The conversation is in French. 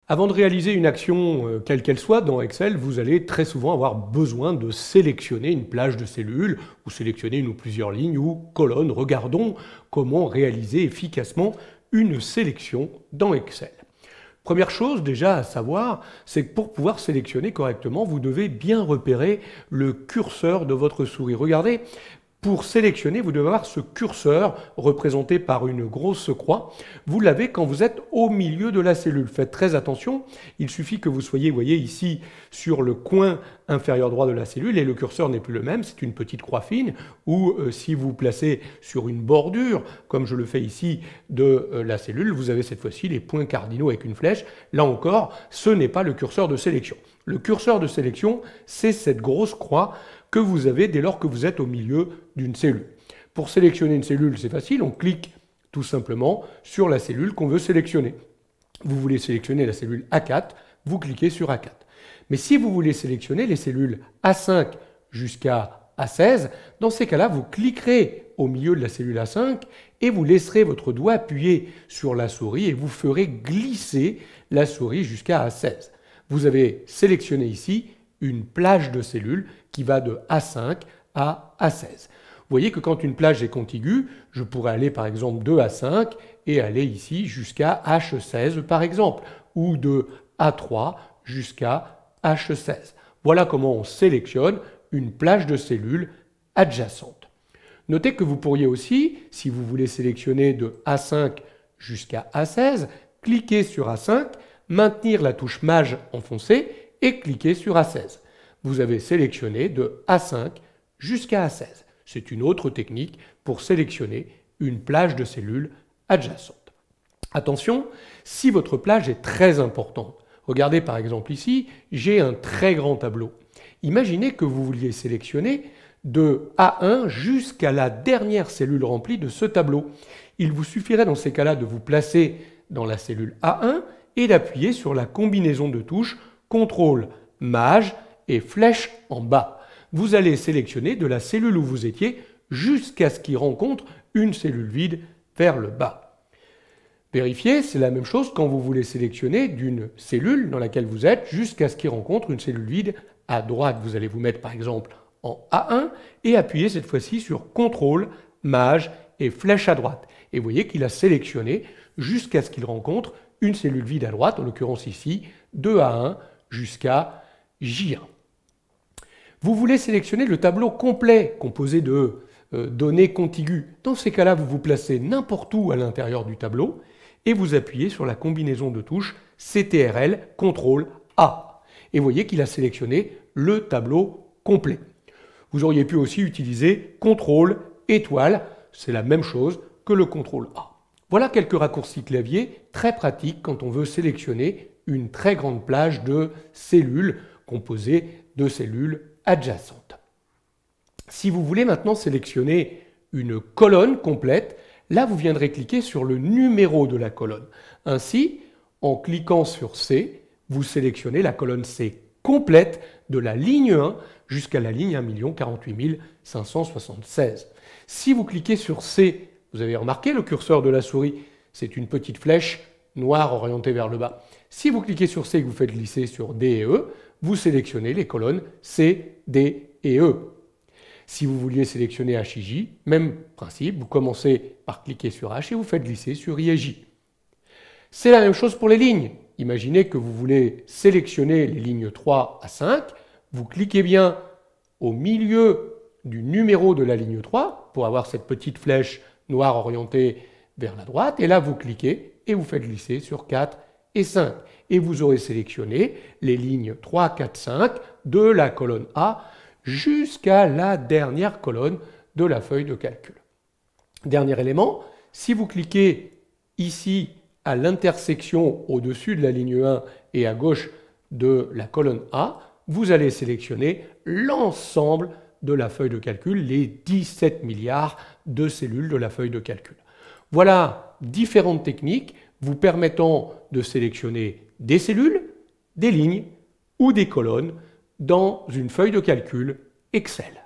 Avant de réaliser une action, quelle qu'elle soit, dans Excel, vous allez très souvent avoir besoin de sélectionner une plage de cellules, ou sélectionner une ou plusieurs lignes ou colonnes. Regardons comment réaliser efficacement une sélection dans Excel. Première chose déjà à savoir, c'est que pour pouvoir sélectionner correctement, vous devez bien repérer le curseur de votre souris. Regardez, pour sélectionner, vous devez avoir ce curseur représenté par une grosse croix. Vous l'avez quand vous êtes au milieu de la cellule. Faites très attention, il suffit que vous soyez, vous voyez ici, sur le coin inférieur droit de la cellule et le curseur n'est plus le même, c'est une petite croix fine, ou si vous placez sur une bordure, comme je le fais ici, de la cellule, vous avez cette fois-ci les points cardinaux avec une flèche. Là encore, ce n'est pas le curseur de sélection. Le curseur de sélection, c'est cette grosse croix que vous avez dès lors que vous êtes au milieu d'une cellule. Pour sélectionner une cellule, c'est facile, on clique tout simplement sur la cellule qu'on veut sélectionner. Vous voulez sélectionner la cellule A4, vous cliquez sur A4. Mais si vous voulez sélectionner les cellules A5 jusqu'à A16, dans ces cas-là, vous cliquerez au milieu de la cellule A5 et vous laisserez votre doigt appuyé sur la souris et vous ferez glisser la souris jusqu'à A16. Vous avez sélectionné ici une plage de cellules qui va de A5 à A16. Vous voyez que quand une plage est contiguë, je pourrais aller par exemple de A5 et aller ici jusqu'à H16 par exemple, ou de A3 jusqu'à H16. Voilà comment on sélectionne une plage de cellules adjacentes. Notez que vous pourriez aussi, si vous voulez sélectionner de A5 jusqu'à A16, cliquer sur A5, maintenir la touche Maj enfoncée et cliquer sur A16. Vous avez sélectionné de A5 jusqu'à A16. C'est une autre technique pour sélectionner une plage de cellules adjacentes. Attention, si votre plage est très importante, regardez par exemple ici, j'ai un très grand tableau. Imaginez que vous vouliez sélectionner de A1 jusqu'à la dernière cellule remplie de ce tableau. Il vous suffirait dans ces cas-là de vous placer dans la cellule A1 et d'appuyer sur la combinaison de touches CTRL, Maj et flèche en bas. Vous allez sélectionner de la cellule où vous étiez jusqu'à ce qu'il rencontre une cellule vide vers le bas. Vérifiez, c'est la même chose quand vous voulez sélectionner d'une cellule dans laquelle vous êtes jusqu'à ce qu'il rencontre une cellule vide à droite. Vous allez vous mettre par exemple en A1 et appuyer cette fois-ci sur CTRL, Maj et flèche à droite. Et vous voyez qu'il a sélectionné jusqu'à ce qu'il rencontre une cellule vide à droite, en l'occurrence ici, de A1 jusqu'à J1. Vous voulez sélectionner le tableau complet composé de données contiguës. Dans ces cas-là, vous vous placez n'importe où à l'intérieur du tableau et vous appuyez sur la combinaison de touches CTRL, CTRL, A. Et vous voyez qu'il a sélectionné le tableau complet. Vous auriez pu aussi utiliser CTRL, étoile, c'est la même chose que le CTRL A. Voilà quelques raccourcis clavier très pratiques quand on veut sélectionner une très grande plage de cellules composées de cellules adjacentes. Si vous voulez maintenant sélectionner une colonne complète, là vous viendrez cliquer sur le numéro de la colonne. Ainsi, en cliquant sur C, vous sélectionnez la colonne C complète de la ligne 1 jusqu'à la ligne 1 048 576. Si vous cliquez sur C, vous avez remarqué le curseur de la souris, c'est une petite flèche noire orientée vers le bas. Si vous cliquez sur C et que vous faites glisser sur D et E, vous sélectionnez les colonnes C, D et E. Si vous vouliez sélectionner H et J, même principe, vous commencez par cliquer sur H et vous faites glisser sur I et J. C'est la même chose pour les lignes. Imaginez que vous voulez sélectionner les lignes 3 à 5, vous cliquez bien au milieu du numéro de la ligne 3 pour avoir cette petite flèche noire orientée vers la droite, et là vous cliquez et vous faites glisser sur 4 et 5. Et vous aurez sélectionné les lignes 3, 4, 5 de la colonne A jusqu'à la dernière colonne de la feuille de calcul. Dernier élément, si vous cliquez ici à l'intersection au-dessus de la ligne 1 et à gauche de la colonne A, vous allez sélectionner l'ensemble de la feuille de calcul, les 17 milliards de cellules de la feuille de calcul. Voilà différentes techniques vous permettant de sélectionner des cellules, des lignes ou des colonnes dans une feuille de calcul Excel.